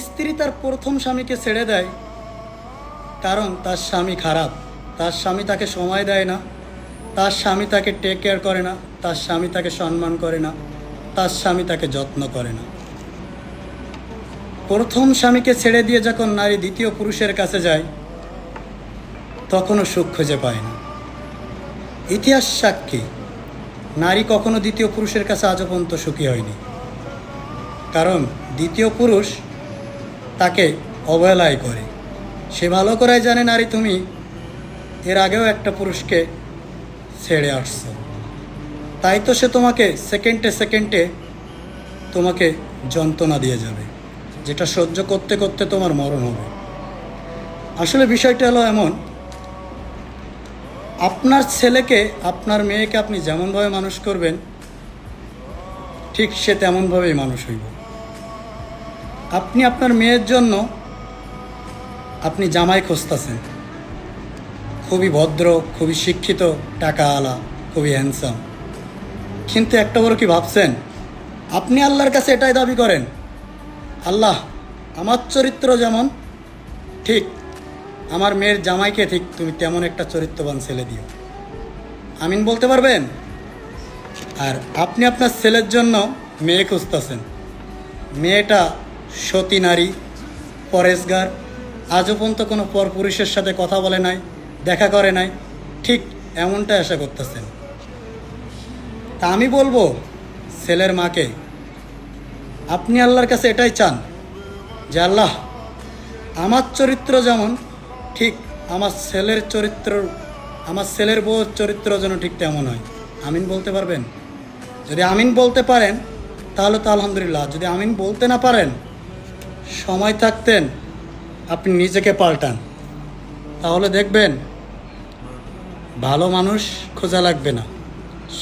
স্ত্রী তার প্রথম স্বামীকে ছেড়ে দেয় কারণ তার স্বামী খারাপ, তার স্বামী তাকে সময় দেয় না, তার স্বামী তাকে টেক কেয়ার করে না, তার স্বামী তাকে সম্মান করে না, তার স্বামী তাকে যত্ন করে না। প্রথম স্বামীকে ছেড়ে দিয়ে যখন নারী দ্বিতীয় পুরুষের কাছে যায় তখনও সুখ খুঁজে পায় না। ইতিহাস সাক্ষী, নারী কখনো দ্বিতীয় পুরুষের কাছে আজও পর্যন্ত সুখী হয়নি, কারণ দ্বিতীয় পুরুষ তাকে অবহেলায় করে। সে ভালো করে জানে নারী তুমি এর আগেও একটা পুরুষকে ছেড়ে আসছো, তাই তো সে তোমাকে সেকেন্ডে সেকেন্ডে তোমাকে যন্ত্রণা দিয়ে যাবে, যেটা সহ্য করতে করতে তোমার মরণ হবে। আসলে বিষয়টা হলো এমন, আপনার ছেলেকে আপনার মেয়েকে আপনি যেমনভাবে মানুষ করবেন ঠিক সে তেমনভাবেই মানুষ হইব। আপনি আপনার মেয়ের জন্য আপনি জামাই খুঁজতেছেন, খুবই ভদ্র, খুবই শিক্ষিত, টাকাওয়ালা, খুবই হ্যান্ডসাম, কিন্তু একটা বড় কি ভাবছেন? আপনি আল্লাহর কাছে এটাই দাবি করেন, আল্লাহ আমার চরিত্র যেমন ঠিক আমার মেয়ের জামাইকে ঠিক তুমি তেমন একটা চরিত্রবান ছেলে দিও। আমিন বলতে পারবেন? আর আপনি আপনার ছেলের জন্য মেয়ে খুঁজতেছেন, মেয়েটা সতী নারী, পরেশগার, আজও পর্যন্ত কোনো পরপুরুষের সাথে কথা বলে নাই, দেখা করে নাই, ঠিক এমনটাই আশা করতেছেন। তা আমি বলবো ছেলের মাকে, আপনি আল্লাহর কাছে এটাই চান যে আল্লাহ আমার চরিত্র যেমন ঠিক আমার ছেলের চরিত্র, আমার ছেলের বউর চরিত্র যেন ঠিক তেমন হয়। আমিন বলতে পারবেন? যদি আমিন বলতে পারেন তাহলে তো আলহামদুলিল্লাহ। যদি আমিন বলতে না পারেন, সময় থাকতেন আপনি নিজেকে পাল্টান, তাহলে দেখবেন ভালো মানুষ খোঁজা লাগবে না,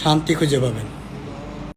শান্তি খুঁজে পাবেন।